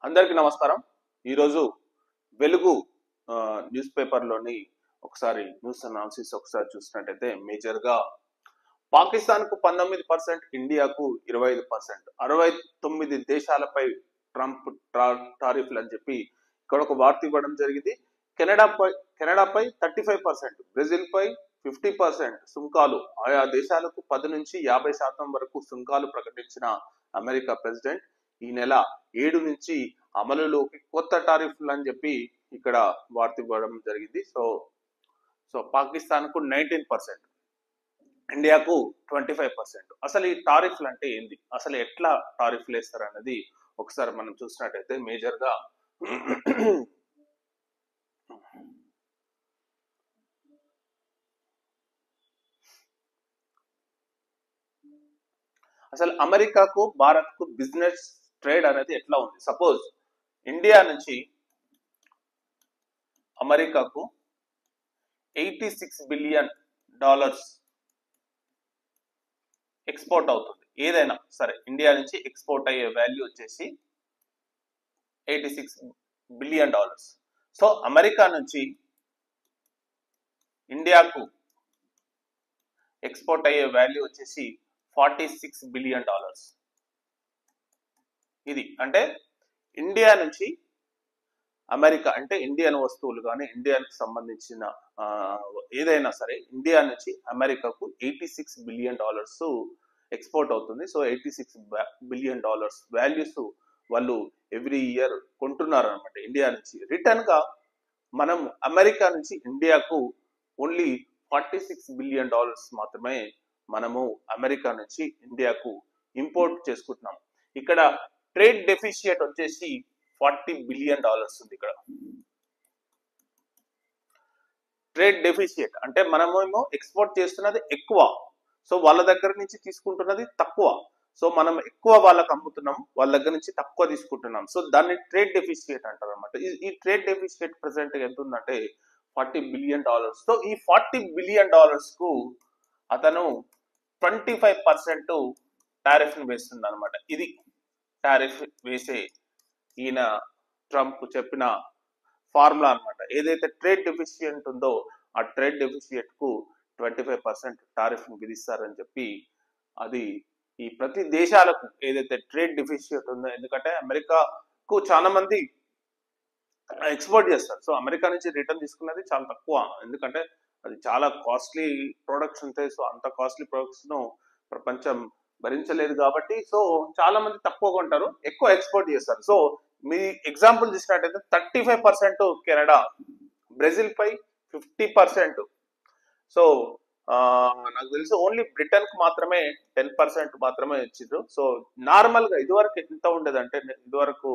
అందరికీ నమస్కారం. ఈరోజు వెలుగు న్యూస్ పేపర్లోని ఒకసారి న్యూస్ అనాలిసిస్ ఒకసారి చూసినట్టయితే మేజర్గా పాకిస్తాన్కు 19%, ఇండియాకు 25%, 69 దేశాలపై ట్రంప్ టారిఫ్లు అని చెప్పి ఇక్కడ ఒక వార్త ఇవ్వడం జరిగింది. కెనడాపై 35%, బ్రెజిల్పై 50% సుంకాలు, ఆయా దేశాలకు 10 నుంచి 50% వరకు సుంకాలు ప్రకటించిన అమెరికా ప్రెసిడెంట్ ఈ నెల 7 నుంచి అమలులోకి కొత్త టారిఫ్లు అని చెప్పి ఇక్కడ వార్త ఇవ్వడం జరిగింది. సో పాకిస్తాన్కు 19%, ఇండియాకు 25%. అసలు ఈ టారిఫ్లు అంటే ఏంది, అసలు ఎట్లా టారిఫ్లు వేస్తారు అన్నది ఒకసారి మనం చూసినట్టయితే మేజర్గా అసలు అమెరికాకు భారత్కు బిజినెస్ ట్రేడ్ అనేది ఎట్లా ఉంది. సపోజ్ ఇండియా నుంచి అమెరికాకు $86 బిలియన్ ఎక్స్పోర్ట్ అవుతుంది. ఏదైనా సరే ఇండియా నుంచి ఎక్స్పోర్ట్ అయ్యే వాల్యూ వచ్చేసి $86 బిలియన్. సో అమెరికా నుంచి ఇండియాకు ఎక్స్పోర్ట్ అయ్యే వాల్యూ వచ్చేసి $46 బిలియన్. ఇది అంటే ఇండియా నుంచి అమెరికా అంటే ఇండియన్ వస్తువులు కానీ ఇండియాకి సంబంధించిన ఏదైనా సరే ఇండియా నుంచి అమెరికాకు $86 బిలియన్ ఎక్స్పోర్ట్ అవుతుంది. సో $86 బిలియన్ వాల్యూస్ వాళ్ళు ఎవ్రీ ఇయర్ కొంటున్నారు అనమాట ఇండియా నుంచి. రిటర్న్ గా మనం అమెరికా నుంచి ఇండియాకు ఓన్లీ $46 బిలియన్ మాత్రమే మనము అమెరికా నుంచి ఇండియాకు ఇంపోర్ట్ చేసుకుంటున్నాం. ఇక్కడ ట్రేడ్ డెఫిషియట్ వచ్చేసి $40 బిలియన్ ఉంది. ఇక్కడ ట్రేడ్ డెఫిషియట్ అంటే మనమేమో ఎక్స్పోర్ట్ చేస్తున్నది ఎక్కువ, సో వాళ్ళ దగ్గర నుంచి తీసుకుంటున్నది తక్కువ. సో మనం ఎక్కువ వాళ్ళకి అమ్ముతున్నాం, వాళ్ళ దగ్గర నుంచి తక్కువ తీసుకుంటున్నాం. సో దాన్ని ట్రేడ్ డెఫిషియట్ అంటారు అనమాట. ఈ ట్రేడ్ డెఫిషియట్ ప్రెసెంట్ ఎంత ఉందంటే $40 బిలియన్. సో ఈ $40 బిలియన్ కు అతను 25% టారిఫ్ ని వేస్తుంది అనమాట. ఇది టారిఫ్ వేసే ఈయన ట్రంప్ చెప్పిన ఫార్ములా అనమాట. ఏదైతే ట్రేడ్ డెఫిషియెంట్ ఉందో ఆ ట్రేడ్ డెఫిషియెంట్ కు 25% టారిఫ్ ని విధిస్తారని చెప్పి అది ఈ ప్రతి దేశాలకు ఏదైతే ట్రేడ్ డెఫిషియెంట్ ఉందో, ఎందుకంటే అమెరికాకు చాలా మంది ఎక్స్పోర్ట్ చేస్తారు. సో అమెరికా నుంచి రిటర్న్ తీసుకున్నది చాలా తక్కువ, ఎందుకంటే అది చాలా కాస్ట్లీ ప్రొడక్ట్స్ ఉంటాయి. సో అంత కాస్ట్లీ ప్రొడక్ట్స్ ను ప్రపంచం భరించలేదు కాబట్టి సో చాలా మంది తక్కువ కొంటారు, ఎక్కువ ఎక్స్పోర్ట్ చేస్తారు. సో మీ ఎగ్జాంపుల్ చూసినట్టయితే 35% కెనడా, బ్రెజిల్ పై 50%. సో నాకు తెలిసి ఓన్లీ బ్రిటన్ కు మాత్రమే 10% మాత్రమే ఇచ్చిండ్రు. సో నార్మల్ గా ఇదివరకు ఎంత ఉండేది అంటే ఇదివరకు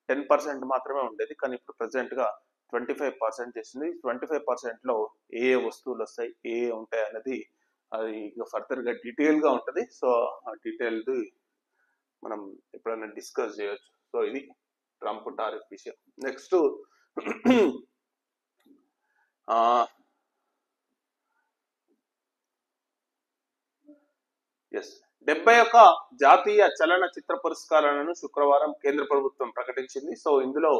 10% మాత్రమే ఉండేది, కానీ ఇప్పుడు ప్రెసెంట్ గా 25% చేసింది. 25% లో ఏ వస్తువులు వస్తాయి, ఏ ఉంటాయి అనేది అది ఇంకా ఫర్దర్ గా డీటెయిల్ గా ఉంటది. సో ఆ డీటెయిల్ మనం ఎప్పుడైనా డిస్కస్ చేయొచ్చు. సో ఇది ట్రంప్ టారిఫ్ విషయం. నెక్స్ట్ ఎస్ 71 జాతీయ చలనచిత్ర పురస్కారాలను శుక్రవారం కేంద్ర ప్రభుత్వం ప్రకటించింది. సో ఇందులో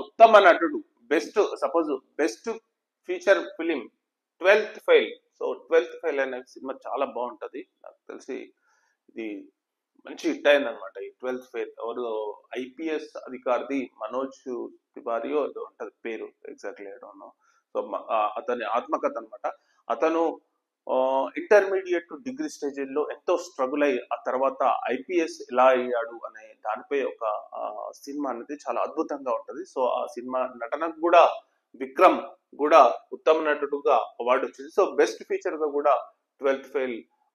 ఉత్తమ నటుడు, best feature film 12th fail. So 12th fail అనే సినిమా చాలా బాగుంటది, నాకు తెలిసి ఇది మంచి హిట్ అయింది అనమాట. ఈ 12th ఫెయిల్ ఎవరు IPS అధికారిది మనోజ్ తివారీ ఉంటది పేరు, exactly I don't know. So అతని ఆత్మకథ అనమాట. అతను ఇంటర్మీడియట్ టు డిగ్రీ స్టేజ్లో ఎంతో స్ట్రగుల్ అయ్యి ఆ తర్వాత IPS ఎలా అయ్యాడు అనే దానిపై ఒక సినిమా అనేది చాలా అద్భుతంగా ఉంటది. సో ఆ సినిమా నటనకు కూడా విక్రమ్ కూడా ఉత్తమ నటుడుగా అవార్డు వచ్చింది. సో బెస్ట్ ఫీచర్ గా కూడా 12th ఫెయిల్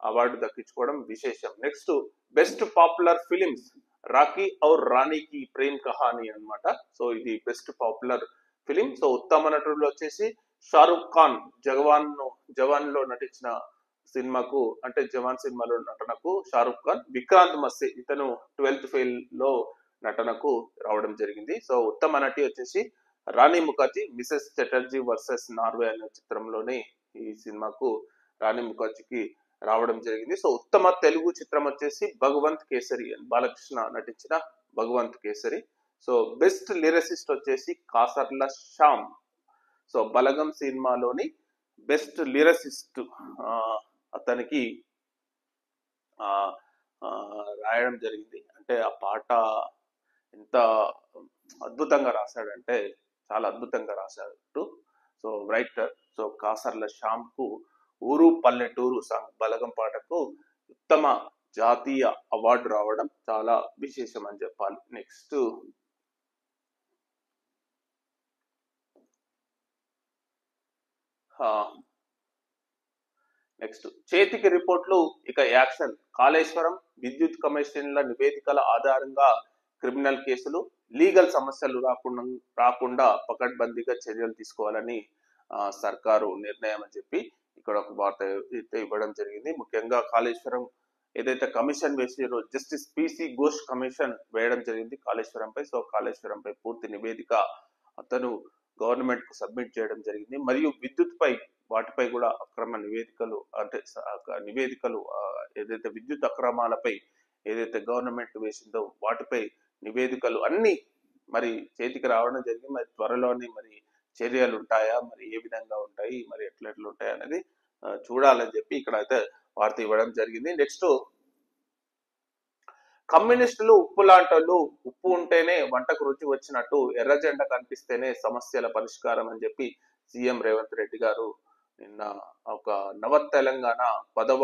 అవార్డు దక్కించుకోవడం విశేషం. Next best popular films Rocky Aur రాణికి ప్రేమ్ కహాని అనమాట. సో ఇది బెస్ట్ పాపులర్ ఫిలిం. సో ఉత్తమ నటుడు వచ్చేసి షారుఖ్ ఖాన్ జవాన్ లో నటించిన సినిమాకు అంటే జవాన్ సినిమాలో నటనకు షారుఖ్ ఖాన్. విక్రాంత్ మస్సే ఇతను 12th ఫెయిల్ లో నటనకు రావడం జరిగింది. సో ఉత్తమ నటి వచ్చేసి Rani Mukherjee, Mrs Chatterjee versus Norway అనే చిత్రంలోనే ఈ సినిమాకు రాణి ముఖర్జీకి రావడం జరిగింది. సో ఉత్తమ తెలుగు చిత్రం వచ్చేసి భగవంత్ కేసరి, బాలకృష్ణ నటించిన Bhagavanth Kesari. So best lyricist వచ్చేసి కాసర్ల శ్యామ్. సో బలగం సినిమాలోని బెస్ట్ లిరిసిస్ట్ అతనికి రాయడం జరిగింది. అంటే ఆ పాట ఎంత అద్భుతంగా రాశాడంటే చాలా అద్భుతంగా రాశాడు. So writer so Kasarla Shyam కు ఊరు పల్లెటూరు సాంగ్ బలగం పాటకు ఉత్తమ జాతీయ అవార్డు రావడం చాలా విశేషం అని చెప్పాలి. నెక్స్ట్ చేతికి రిపోర్ట్లు ఇక యాక్షన్. కాళేశ్వరం విద్యుత్ కమిషన్ల నివేదికల ఆధారంగా క్రిమినల్ కేసులు, లీగల్ సమస్యలు రాకుండా పకడ్బందీగా చర్యలు తీసుకోవాలని సర్కారు నిర్ణయం అని చెప్పి ఇక్కడ ఒక వార్త అయితే ఇవ్వడం జరిగింది. ముఖ్యంగా కాళేశ్వరం ఏదైతే కమిషన్ వేసారో జస్టిస్ పిసి ఘోష్ కమిషన్ వేయడం జరిగింది కాళేశ్వరంపై. సో కాళేశ్వరంపై పూర్తి నివేదిక అతను గవర్నమెంట్ కు సబ్మిట్ చేయడం జరిగింది. మరియు విద్యుత్ పై వాటిపై కూడా అక్రమ నివేదికలు అంటే నివేదికలు ఏదైతే విద్యుత్ అక్రమాలపై ఏదైతే గవర్నమెంట్ వేసిందో వాటిపై నివేదికలు అన్ని మరి చేతికి రావడం జరిగింది. మరి త్వరలోనే మరి చర్యలు ఉంటాయా, మరి ఏ విధంగా ఉంటాయి, మరి ఎట్లా ఉంటాయి అనేది చూడాలని చెప్పి ఇక్కడ అయితే వార్త ఇవ్వడం జరిగింది. నెక్స్ట్ కమ్యూనిస్టులు ఉప్పు లాంటోళ్ళు, ఉప్పు ఉంటేనే వంటకు రుచి వచ్చినట్టు, ఎర్ర జెండా కనిపిస్తేనే సమస్యల పరిష్కారం అని చెప్పి సీఎం రేవంత్ రెడ్డి గారు నిన్న ఒక నవ తెలంగాణ 10వ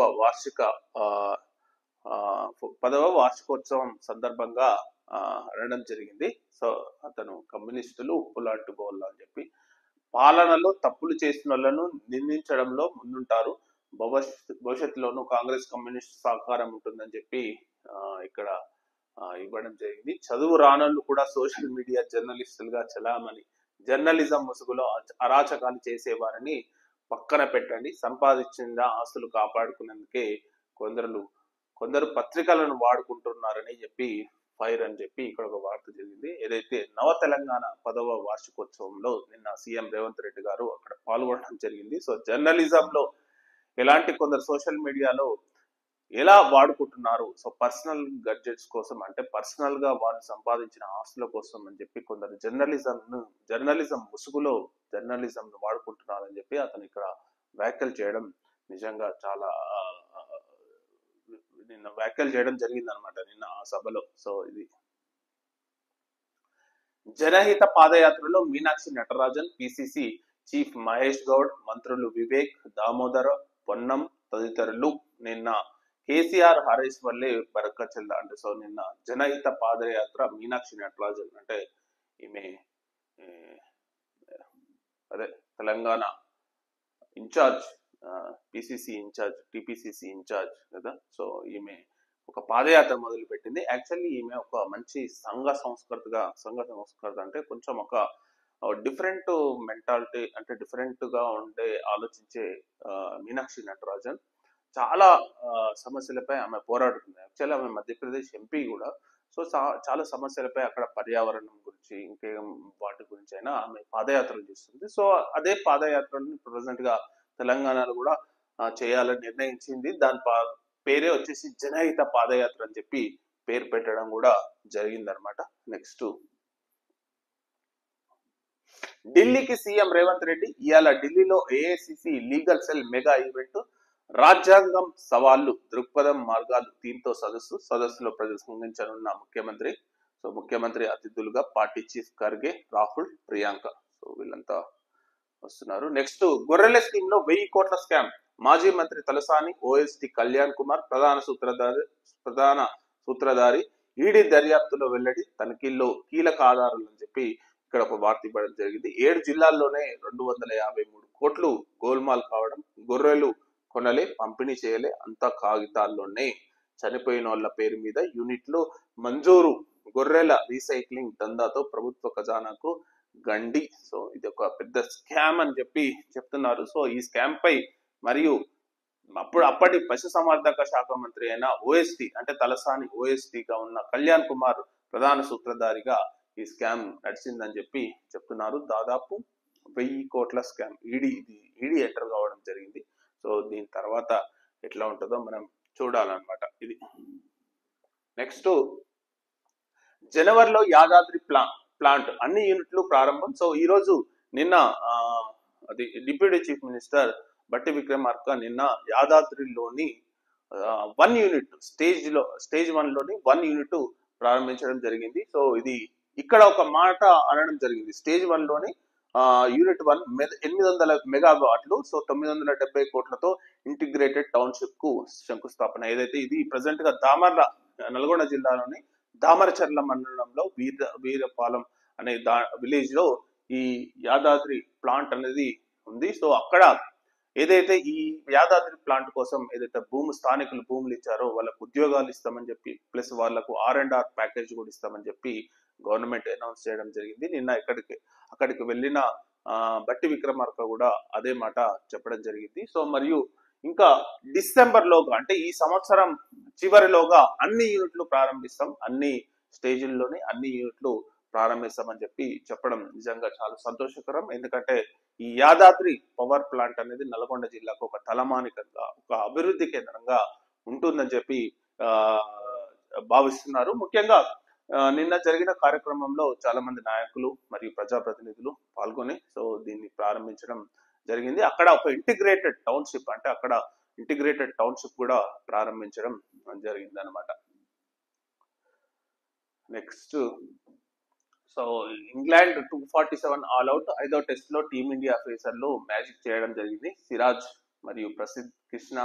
వార్షికోత్సవం సందర్భంగా అనడం జరిగింది. సో అతను కమ్యూనిస్టులు ఉప్పు లాంటి గోళ్ళు అని చెప్పి పాలనలో తప్పులు చేసిన వాళ్ళను నిందించడంలో ముందుంటారు, భవిష్యత్తులోనూ కాంగ్రెస్ కమ్యూనిస్ట్ సహకారం ఉంటుందని చెప్పి ఇక్కడ ఇవ్వడం జరిగింది. చదువు రానోళ్ళు కూడా సోషల్ మీడియా జర్నలిస్టులుగా చలామణి, జర్నలిజం ముసుగులో అరాచకాలు చేసేవారని పక్కన పెట్టండి, సంపాదించిన ఆస్తులు కాపాడుకునేందుకే కొందరు పత్రికలను వాడుకుంటున్నారని చెప్పి ఫైర్ అని చెప్పి ఇక్కడ ఒక వార్త జరిగింది. ఏదైతే నవ తెలంగాణ 10వ వార్షికోత్సవంలో నిన్న సీఎం రేవంత్ రెడ్డి గారు అక్కడ పాల్గొనడం జరిగింది. సో జర్నలిజంలో ఎలాంటి కొందరు సోషల్ మీడియాలో ఎలా వాడుకుంటున్నారు, సో పర్సనల్ గడ్జెట్స్ కోసం అంటే పర్సనల్ గా వాళ్ళు సంపాదించిన ఆస్తుల కోసం అని చెప్పి కొందరు జర్నలిజం ముసుగులో జర్నలిజం వాడుకుంటున్నారని చెప్పి అతను ఇక్కడ వ్యాఖ్యలు చేయడం నిజంగా చాలా నిన్న వ్యాఖ్యలు చేయడం జరిగింది అనమాట నిన్న ఆ సభలో. సో ఇది జనహిత పాదయాత్రలో మీనాక్షి నటరాజన్, పిసిసి చీఫ్ మహేష్ గౌడ్, మంత్రులు వివేక్, దామోదర్, పొన్నం తదితరులు నిన్న కేసీఆర్ హరీష్ వల్లే బరకచెల్ల అంటే సో నిన్న జనహిత పాదయాత్ర మీనాక్షి నటరాజన్ అంటే ఈమె అదే Telangana in charge, PCC in charge, TPCC in charge కదా. సో ఈమె ఒక పాదయాత్ర మొదలు పెట్టింది. యాక్చువల్లీ ఈమె ఒక మంచి సంఘ సంస్కృతి అంటే కొంచెం ఒక డిఫరెంట్ మెంటాలిటీ అంటే డిఫరెంట్ గా ఉండే ఆలోచించే మీనాక్షి నటరాజన్ చాలా సమస్యలపై ఆమె పోరాడుతుంది. యాక్చువల్లీ ఆమె మధ్యప్రదేశ్ ఎంపీ కూడా. సో చాలా సమస్యలపై అక్కడ పర్యావరణం గురించి ఇంకేం వాటి గురించి అయినా ఆమె పాదయాత్రలు చేస్తుంది. సో అదే పాదయాత్రని ప్రజెంట్ గా తెలంగాణలో కూడా చేయాలని నిర్ణయించింది. దాని పేరే వచ్చేసి జనహిత పాదయాత్ర అని చెప్పి పేరు పెట్టడం కూడా జరిగిందనమాట. నెక్స్ట్ ఢిల్లీకి సీఎం రేవంత్ రెడ్డి ఇవాళ ఢిల్లీలో AICC legal cell mega event, రాజ్యాంగం సవాళ్లు దృక్పథం మార్గాలు థీమ్తో సదస్సులో ప్రసంగించనున్న ముఖ్యమంత్రి. సో ముఖ్యమంత్రి అతిథులుగా party chief Kharge, Rahul, Priyanka so వీళ్ళంతా వస్తున్నారు. నెక్స్ట్ గొర్రెల స్కీమ్ లో 1000 కోట్ల స్కామ్, మాజీ మంత్రి తలసాని, ఓఎస్టీ కళ్యాణ్ కుమార్ ప్రధాన సూత్రధారి, ఈడీ దర్యాప్తులో వెల్లడి, తనిఖీల్లో కీలక ఆధారాలు అని చెప్పి ఇక్కడ ఒక వార్త ఇవ్వడం జరిగింది. 7 జిల్లాల్లోనే 253 కోట్లు గోల్మాల్ కావడం, గొర్రెలు కొనలే, పంపిణీ చేయలే, అంతా కాగితాల్లోనే, చనిపోయిన వాళ్ళ పేరు మీద యూనిట్లు మంజూరు, గొర్రెల రీసైక్లింగ్ దందాతో ప్రభుత్వ ఖజానాకు గండి. సో ఇది ఒక పెద్ద స్కామ్ అని చెప్పి చెప్తున్నారు. సో ఈ స్కామ్ పై మరియు అప్పటి పశుసంవర్ధక శాఖ మంత్రి అయిన ఓఎస్టీ అంటే తలసాని ఓఎస్టీగా ఉన్న కళ్యాణ్ కుమార్ ప్రధాన సూత్రధారిగా ఈ స్కామ్ నడిచిందని చెప్పి చెప్తున్నారు. దాదాపు 1000 కోట్ల స్కామ్ ఈడీ ఎంటర్ కావడం జరిగింది. సో దీని తర్వాత ఎట్లా ఉంటుందో మనం చూడాలన్నమాట. ఇది నెక్స్ట్ జనవరిలో యాదాద్రి ప్లాంట్ అన్ని యూనిట్లు ప్రారంభం. సో ఈ రోజు నిన్న ఆ, అది డిప్యూటీ చీఫ్ మినిస్టర్ బట్టి విక్రమార్క నిన్న యాదాద్రిలోని 1 యూనిట్ స్టేజ్ 1 లోని 1 యూనిట్ ప్రారంభించడం జరిగింది. సో ఇది ఇక్కడ ఒక మాట అనడం జరిగింది. స్టేజ్ 1 లోని యూనిట్ 1 800 మెగావాట్లు, సో 970 కోట్లతో ఇంటిగ్రేటెడ్ టౌన్షిప్ కు శంకుస్థాపన. ఏదైతే ఇది ప్రజెంట్ గా నల్గొండ జిల్లాలోని దామరచర్ల మండలంలో వీరపాలెం అనే విలేజ్ లో ఈ యాదాద్రి ప్లాంట్ అనేది ఉంది. సో అక్కడ ఏదైతే ఈ యాదాద్రి ప్లాంట్ కోసం ఏదైతే స్థానికులు భూములు ఇచ్చారో వాళ్ళకు ఉద్యోగాలు ఇస్తామని చెప్పి, ప్లస్ వాళ్ళకు R&R ప్యాకేజ్ కూడా ఇస్తామని చెప్పి గవర్నమెంట్ అనౌన్స్ చేయడం జరిగింది. నిన్న అక్కడికి వెళ్ళిన బట్టి విక్రమార్క కూడా అదే మాట చెప్పడం జరిగింది. సో మరియు ఇంకా డిసెంబర్ లోగా, అంటే ఈ సంవత్సరం చివరిలోగా అన్ని యూనిట్లు ప్రారంభిస్తాం, అన్ని స్టేజ్ల్లోని అన్ని యూనిట్లు ప్రారంభిస్తామని చెప్పి చెప్పడం నిజంగా చాలా సంతోషకరం. ఎందుకంటే ఈ యాదాద్రి పవర్ ప్లాంట్ అనేది నల్గొండ జిల్లాకు ఒక తలమానికంగా, ఒక అభివృద్ధి కేంద్రంగా ఉంటుందని చెప్పి భావిస్తున్నారు. ముఖ్యంగా నిన్న జరిగిన కార్యక్రమంలో చాలా మంది నాయకులు మరియు ప్రజాప్రతినిధులు పాల్గొని సో దీన్ని ప్రారంభించడం జరిగింది. అక్కడ ఒక ఇంటిగ్రేటెడ్ టౌన్షిప్, అంటే అక్కడ ఇంటిగ్రేటెడ్ టౌన్షిప్ కూడా ప్రారంభించడం జరిగింది అనమాట. Next, so England 247 all out. 5వ టెస్ట్ లో టీమిండియా ఫేసర్లు మ్యాజిక్ చేయడం జరిగింది. సిరాజ్ మరియు ప్రసిద్ధ్ కృష్ణ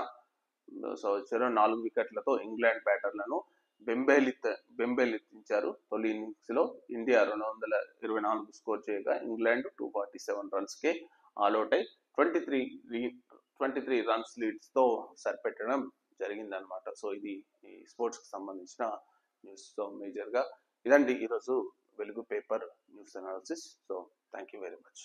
సో చెరో 4 వికెట్లతో ఇంగ్లాండ్ బ్యాటర్లను బెంబేలెత్తించారు. తొలి ఇన్నింగ్స్ లో ఇండియా 224 స్కోర్ చేయగా ఇంగ్లాండ్ 247 రన్స్ కే ఆల్అవుట్ అయి 23 రన్స్ లీడ్స్ తో సరిపెట్టడం జరిగింది అనమాట. సో ఇది ఈ స్పోర్ట్స్ కి సంబంధించిన న్యూస్. సో మేజర్ గా ఇదండి ఈరోజు వెలుగు paper news analysis. So thank you very much.